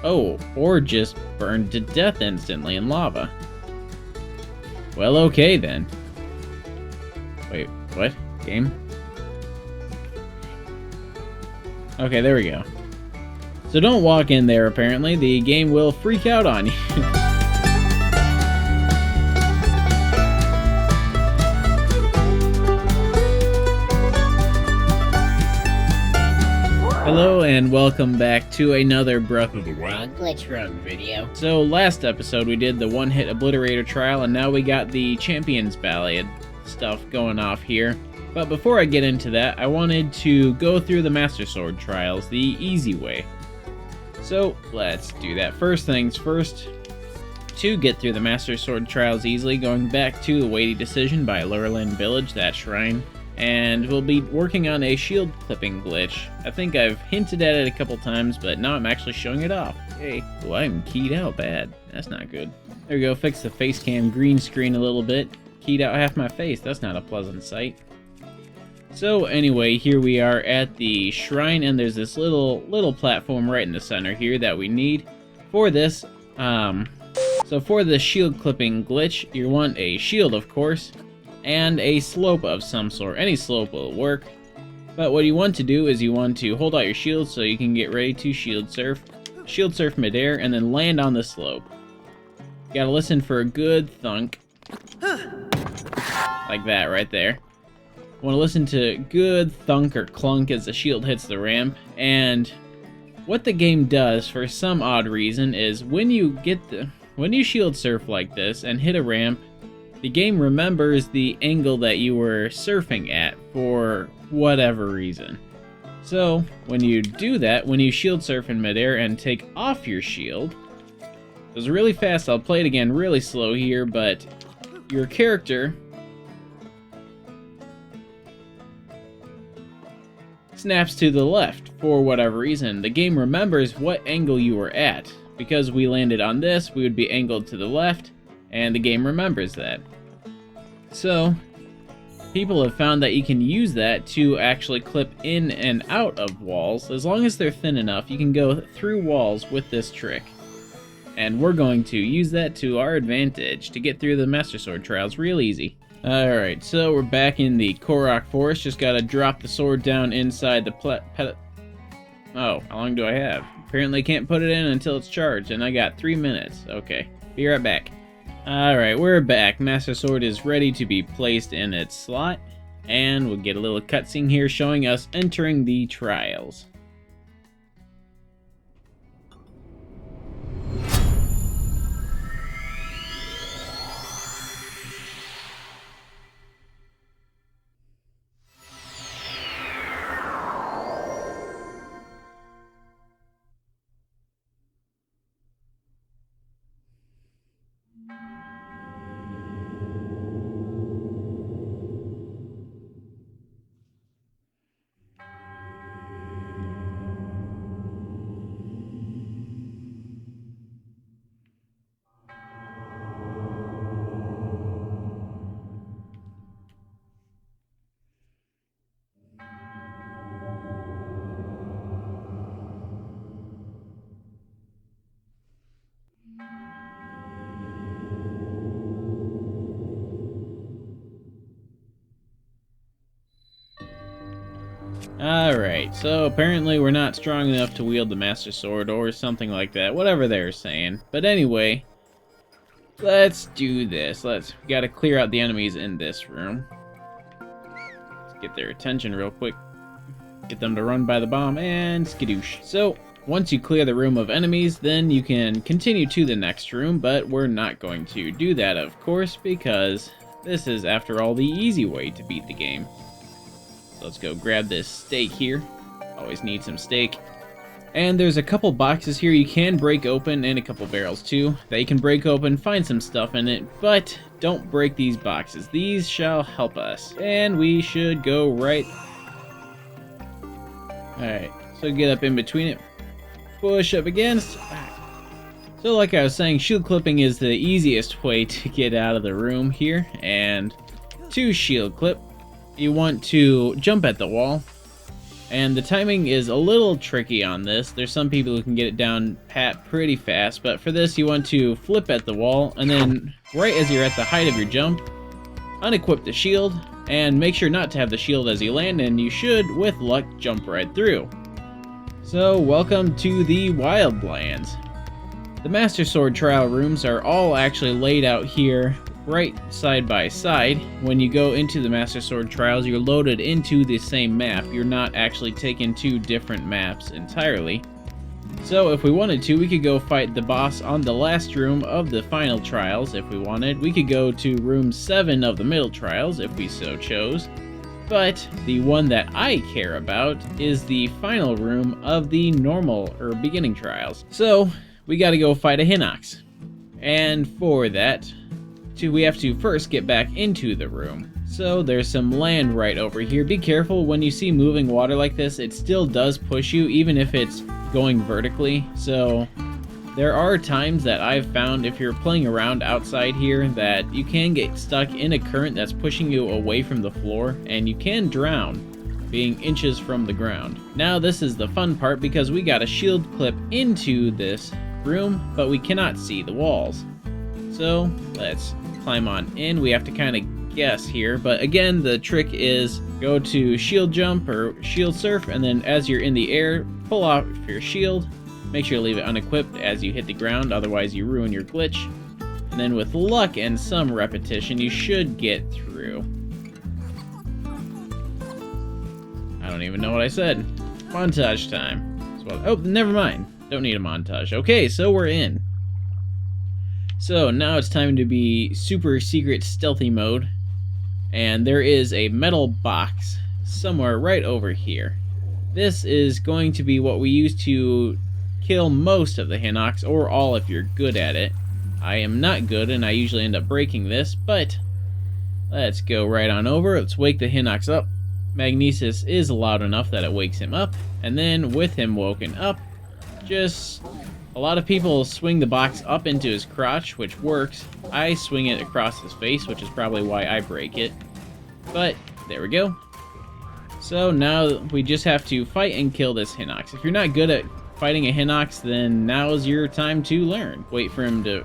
Oh, or just burned to death instantly in lava. Well, okay then. Wait, what? Game? Okay, there we go. So don't walk in there, apparently. The game will freak out on you. Hello and welcome back to another Breath of the Wild Glitchrun video. So last episode we did the one-hit obliterator trial, and now we got the Champions Ballad stuff going off here. But before I get into that, I wanted to go through the Master Sword trials the easy way. So let's do that. First things first, to get through the Master Sword trials easily, going back to the Weighty Decision by Lurelin Village, that shrine. And we'll be working on a shield clipping glitch. I think I've hinted at it a couple times, but now I'm actually showing it off. Hey, oh, I'm keyed out bad. That's not good. There we go, fix the face cam green screen a little bit. Keyed out half my face, that's not a pleasant sight. So anyway, here we are at the shrine, and there's this little platform right in the center here that we need for this. So for the shield clipping glitch, you want a shield, of course, and a slope of some sort. Any slope will work. But what you want to do is you want to hold out your shield so you can get ready to shield surf midair, and then land on the slope. You gotta listen for a good thunk. Like that right there. Want to listen to good thunk or clunk as the shield hits the ramp. And what the game does for some odd reason is when you shield surf like this and hit a ramp, the game remembers the angle that you were surfing at for whatever reason. So when you do that, when you shield surf in midair and take off your shield, it goes really fast. I'll play it again really slow here, but your character snaps to the left for whatever reason. The game remembers what angle you were at. Because we landed on this, we would be angled to the left, and the game remembers that. So people have found that you can use that to actually clip in and out of walls. As long as they're thin enough, you can go through walls with this trick. And we're going to use that to our advantage to get through the Master Sword trials real easy. Alright, so we're back in the Korok Forest. Just gotta drop the sword down inside the Oh, how long do I have? Apparently can't put it in until it's charged, and I got 3 minutes. Okay, be right back. Alright, we're back. Master Sword is ready to be placed in its slot, and we'll get a little cutscene here showing us entering the trials. Alright, so apparently we're not strong enough to wield the Master Sword or something like that, whatever they're saying. But anyway, let's do this. We gotta clear out the enemies in this room. Let's get their attention real quick. Get them to run by the bomb and skadoosh. So, once you clear the room of enemies, then you can continue to the next room, but we're not going to do that, of course, because this is, after all, the easy way to beat the game. So let's go grab this steak here. Always need some steak. And there's a couple boxes here you can break open, and a couple barrels too, that you can break open, find some stuff in it, but don't break these boxes. These shall help us. And we should go right. Alright, so get up in between it. Push up against. So like I was saying, shield clipping is the easiest way to get out of the room here. And to shield clip, you want to jump at the wall And the timing is a little tricky on this. There's some people who can get it down pat pretty fast, but for this you want to flip at the wall, and then right as you're at the height of your jump, unequip the shield, and make sure not to have the shield as you land, and you should, with luck, jump right through. So, welcome to the Wildlands. The Master Sword trial rooms are all actually laid out here, right side by side. When you go into the Master Sword trials, you're loaded into the same map. You're not actually taking two different maps entirely. So if we wanted to, we could go fight the boss on the last room of the final trials if we wanted. We could go to room 7 of the middle trials if we so chose. But the one that I care about is the final room of the normal or beginning trials. So we gotta go fight a Hinox. And for that, we have to first get back into the room. So there's some land right over here. Be careful when you see moving water like this, it still does push you even if it's going vertically. So there are times that I've found if you're playing around outside here that you can get stuck in a current that's pushing you away from the floor, and you can drown being inches from the ground. Now this is the fun part because we got a shield clip into this room, but we cannot see the walls. So let's climb on in. We have to kind of guess here, but again, the trick is go to shield jump or shield surf, and then as you're in the air, pull off your shield. Make sure you leave it unequipped as you hit the ground, otherwise you ruin your glitch. And then with luck and some repetition, you should get through. I don't even know what I said. Montage time. Oh, never mind. Don't need a montage. Okay, so we're in. So now it's time to be super secret stealthy mode. And there is a metal box somewhere right over here. This is going to be what we use to kill most of the Hinox, or all if you're good at it. I am not good and I usually end up breaking this, but let's go right on over. Let's wake the Hinox up. Magnesis is loud enough that it wakes him up, and then with him woken up, just a lot of people swing the box up into his crotch, which works. I swing it across his face, which is probably why I break it. But there we go. So now we just have to fight and kill this Hinox. If you're not good at fighting a Hinox, then now's your time to learn. Wait for him to...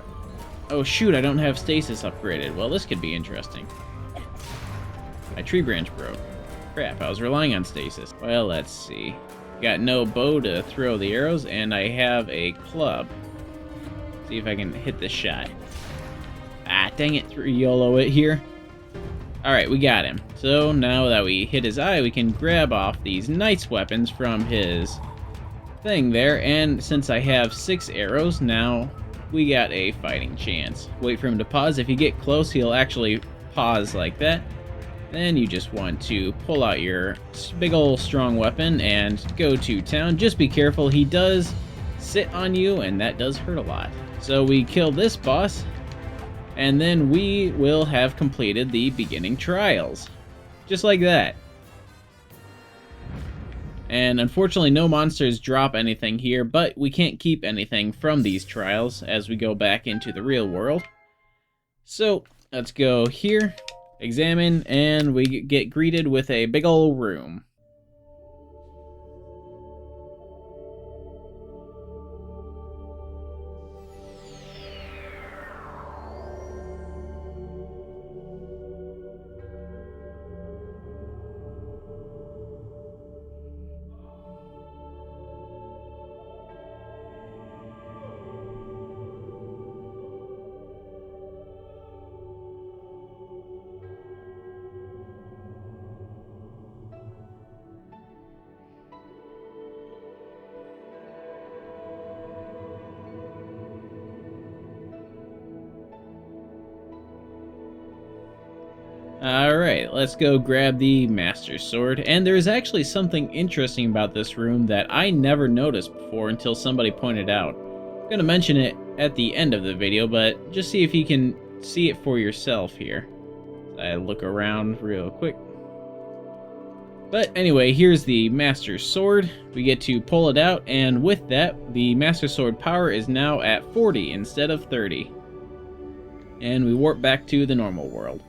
Oh shoot, I don't have stasis upgraded. Well, this could be interesting. My tree branch broke. Crap, I was relying on stasis. Well, let's see. Got no bow to throw the arrows, and I have a club. See if I can hit this shot. Ah, dang it, YOLO it here. Alright, we got him. So now that we hit his eye, we can grab off these nice weapons from his thing there, and since I have 6 arrows, now we got a fighting chance. Wait for him to pause. If you get close, he'll actually pause like that. Then you just want to pull out your big ol' strong weapon and go to town. Just be careful, he does sit on you, and that does hurt a lot. So we kill this boss, and then we will have completed the beginning trials. Just like that. And unfortunately no monsters drop anything here, but we can't keep anything from these trials as we go back into the real world. So let's go here, examine, and we get greeted with a big ol' room. Alright, let's go grab the Master Sword. And there's actually something interesting about this room that I never noticed before until somebody pointed out. I'm going to mention it at the end of the video, but just see if you can see it for yourself here. I look around real quick. But anyway, here's the Master Sword. We get to pull it out, and with that, the Master Sword power is now at 40 instead of 30. And we warp back to the normal world.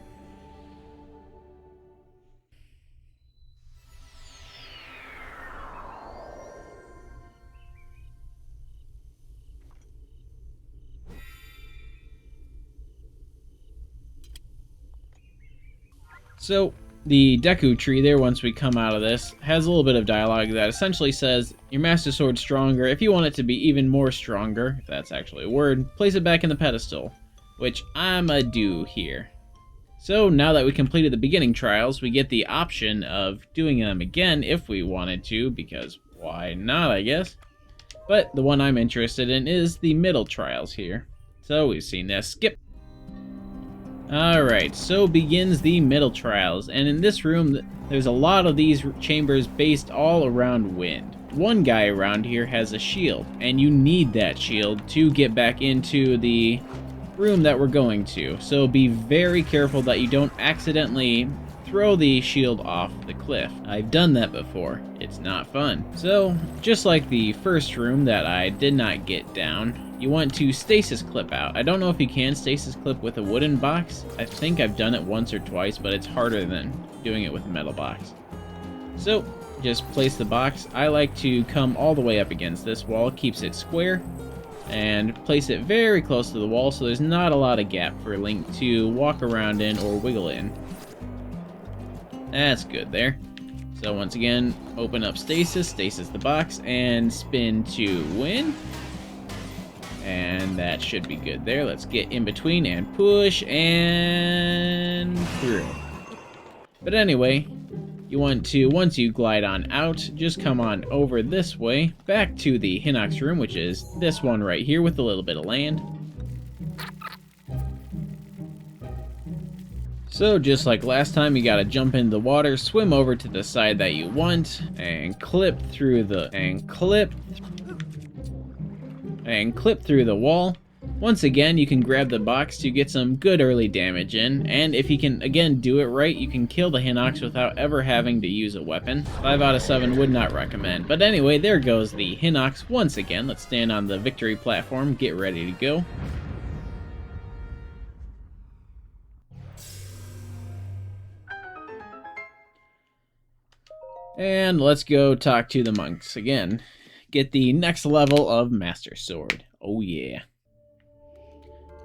So the Deku tree there, once we come out of this, has a little bit of dialogue that essentially says, your Master Sword's stronger. If you want it to be even more stronger, if that's actually a word, place it back in the pedestal, which I'ma do here. So now that we completed the beginning trials, we get the option of doing them again if we wanted to, because why not, I guess. But the one I'm interested in is the middle trials here. So we've seen this. Skip. Alright, so begins the middle trials, and in this room there's a lot of these chambers based all around wind. One guy around here has a shield, and you need that shield to get back into the room that we're going to. So be very careful that you don't accidentally throw the shield off the cliff. I've done that before. It's not fun. So, just like the first room that I did not get down, you want to stasis clip out. I don't know if you can stasis clip with a wooden box. I think I've done it once or twice, but it's harder than doing it with a metal box. So, just place the box. I like to come all the way up against this wall, keeps it square, and place it very close to the wall so there's not a lot of gap for Link to walk around in or wiggle in. That's good there. So once again, open up stasis the box, and spin to win. And that should be good there. Let's get in between and push and through. But anyway, you want to, once you glide on out, just come on over this way, back to the Hinox room, which is this one right here with a little bit of land. So just like last time, you gotta jump into the water, swim over to the side that you want, and clip through the clip through the wall. Once again, you can grab the box to get some good early damage in, and if you can again do it right, you can kill the Hinox without ever having to use a weapon. 5 out of 7 would not recommend. But anyway, there goes the Hinox once again. Let's stand on the victory platform, get ready to go. And let's go talk to the monks again. Get the next level of Master Sword. Oh yeah.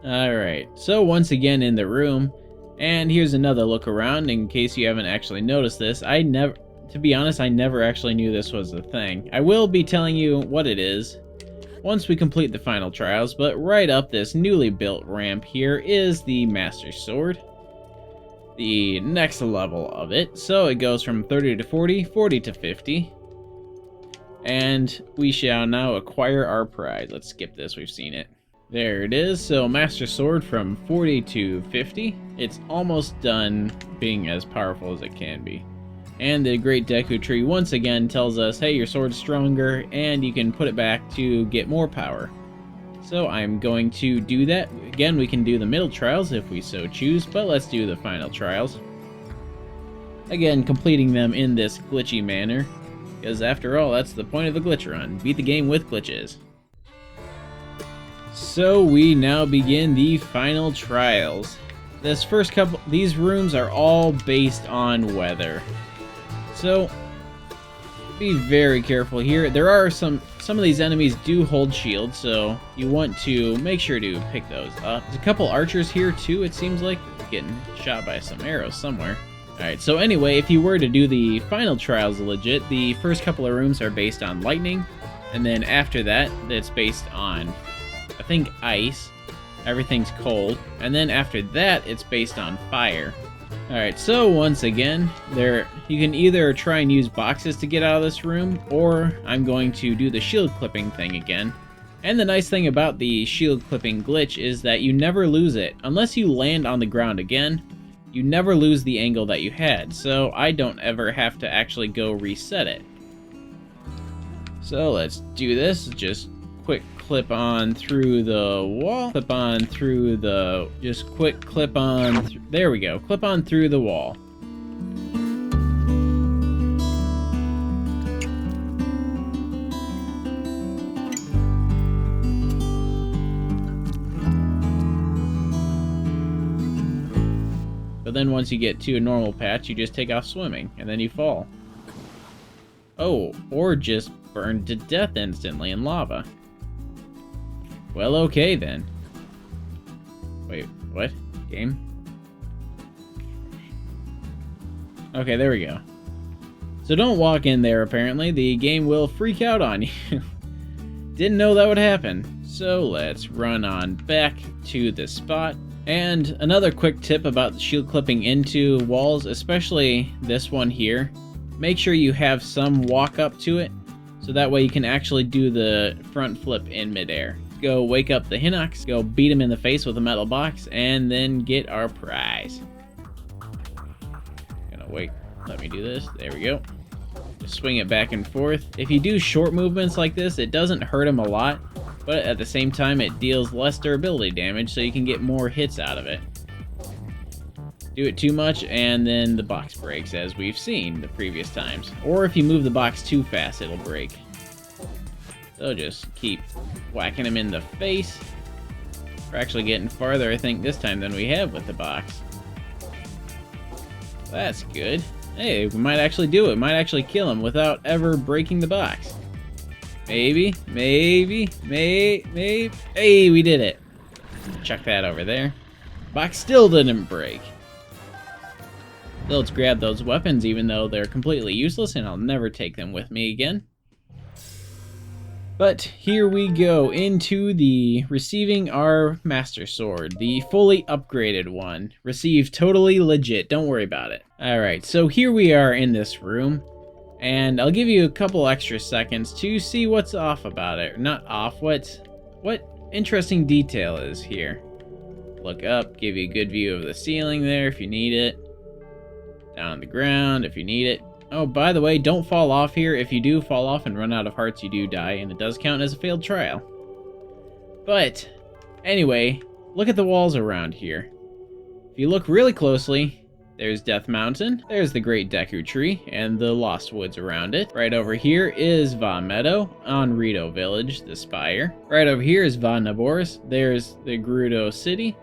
Alright, so once again in the room, and here's another look around in case you haven't actually noticed this. To be honest, I never actually knew this was a thing. I will be telling you what it is once we complete the final trials, but right up this newly built ramp here is the Master Sword. The next level of it. So it goes from 30 to 40, 40 to 50. And we shall now acquire our prize. Let's skip this, we've seen it. There it is. So Master Sword from 40 to 50. It's almost done being as powerful as it can be. And the Great Deku Tree once again tells us, hey, your sword's stronger and you can put it back to get more power. So I'm going to do that. Again, we can do the middle trials if we so choose, but let's do the final trials. Again, completing them in this glitchy manner, because after all, that's the point of the Glitchrun. Beat the game with glitches. So we now begin the final trials. These rooms are all based on weather. So be very careful here. There are some of these enemies do hold shields, so you want to make sure to pick those up. There's a couple archers here too, it seems like. Getting shot by some arrows somewhere. Alright, so anyway, if you were to do the final trials legit, the first couple of rooms are based on lightning, and then after that, it's based on, I think, ice. Everything's cold. And then after that, it's based on fire. Alright, so once again, you can either try and use boxes to get out of this room, or I'm going to do the shield clipping thing again. And the nice thing about the shield clipping glitch is that you never lose it. Unless you land on the ground again, you never lose the angle that you had, so I don't ever have to actually go reset it. So let's do this, just quick clip on through the wall, clip on through the, just quick clip on, there we go, clip on through the wall. But then once you get to a normal patch, you just take off swimming, and then you fall. Oh, or just burn to death instantly in lava. Well, okay then. Wait, what? Game? Okay, there we go. So don't walk in there, apparently. The game will freak out on you. Didn't know that would happen. So let's run on back to the spot. And another quick tip about the shield clipping into walls, especially this one here. Make sure you have some walk up to it, so that way you can actually do the front flip in midair. Go wake up the Hinox, go beat him in the face with a metal box, and then get our prize. Wait, let me do this. There we go. Just swing it back and forth. If you do short movements like this, it doesn't hurt him a lot, but at the same time, it deals less durability damage, so you can get more hits out of it. Do it too much, and then the box breaks, as we've seen the previous times. Or if you move the box too fast, it'll break. So just keep whacking him in the face. We're actually getting farther, I think, this time than we have with the box. That's good. Hey, we might actually do it. Might actually kill him without ever breaking the box. Maybe. Hey, we did it. Chuck that over there. Box still didn't break. So let's grab those weapons, even though they're completely useless, and I'll never take them with me again. But here we go into the receiving our Master Sword, the fully upgraded one. Received totally legit, don't worry about it. Alright, so here we are in this room, and I'll give you a couple extra seconds to see what's off about it. Not off, what interesting detail is here. Look up, give you a good view of the ceiling there if you need it. Down on the ground if you need it. Oh, by the way, don't fall off here. If you do fall off and run out of hearts, you do die, and it does count as a failed trial. But, anyway, look at the walls around here. If you look really closely, there's Death Mountain, there's the Great Deku Tree, and the Lost Woods around it. Right over here is Va Meadow, on Rito Village, the Spire. Right over here is Va Naboris, there's the Gerudo City,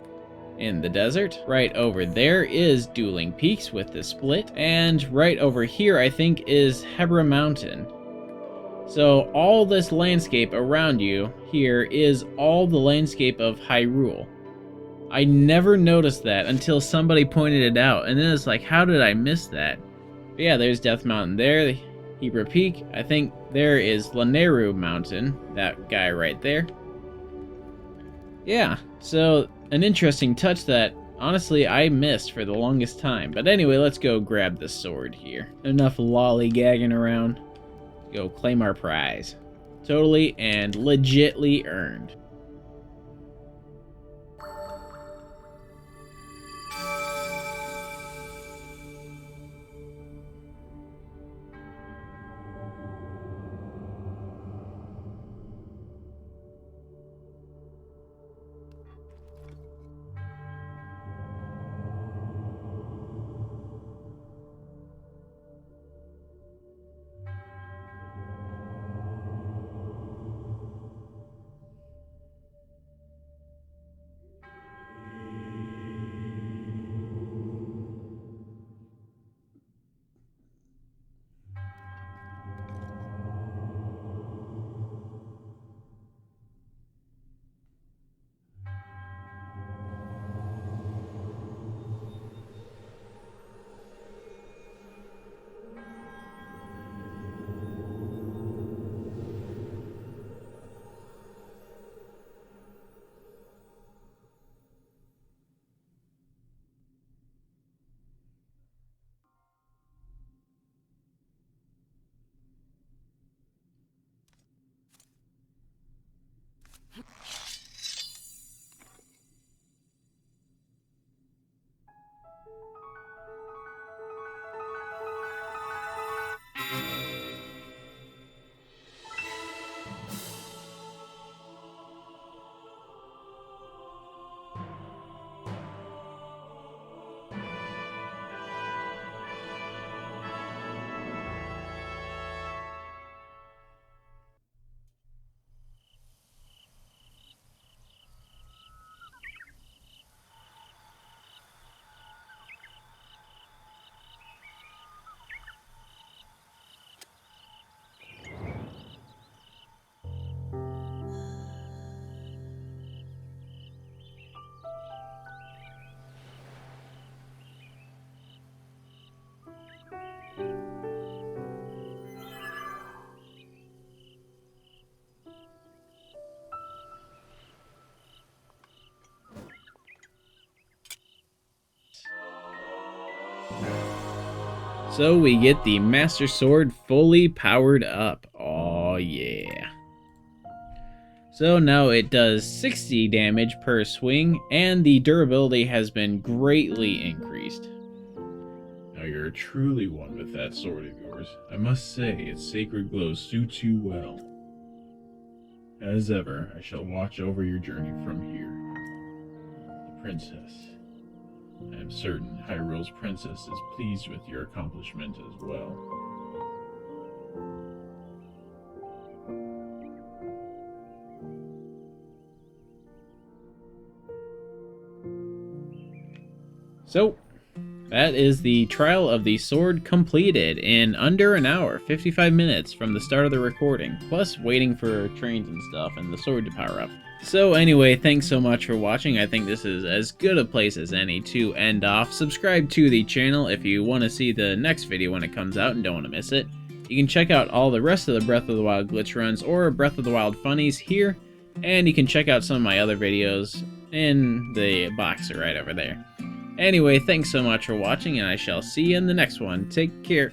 in the desert. Right over there is Dueling Peaks with the split, and right over here I think is Hebra Mountain. So all this landscape around you here is all the landscape of Hyrule. I never noticed that until somebody pointed it out, and then it's like, how did I miss that? But yeah, there's Death Mountain there, the Hebra Peak. I think there is Lanayru Mountain, that guy right there. Yeah, so an interesting touch that, honestly, I missed for the longest time. But anyway, let's go grab the sword here. Enough lollygagging around. Go claim our prize. Totally and legitly earned. So we get the Master Sword fully powered up. Oh yeah. So now it does 60 damage per swing, and the durability has been greatly increased. Now you're truly one with that sword of yours. I must say, its sacred glow suits you well. As ever, I shall watch over your journey from here. The princess. I am certain Hyrule's princess is pleased with your accomplishment as well. So, that is the trial of the sword completed in under an hour, 55 minutes from the start of the recording, plus waiting for trains and stuff and the sword to power up. So anyway, thanks so much for watching. I think this is as good a place as any to end off. Subscribe to the channel if you want to see the next video when it comes out and don't want to miss it. You can check out all the rest of the Breath of the Wild glitch runs or Breath of the Wild funnies here, and you can check out some of my other videos in the box right over there. Anyway, thanks so much for watching, and I shall see you in the next one. Take care.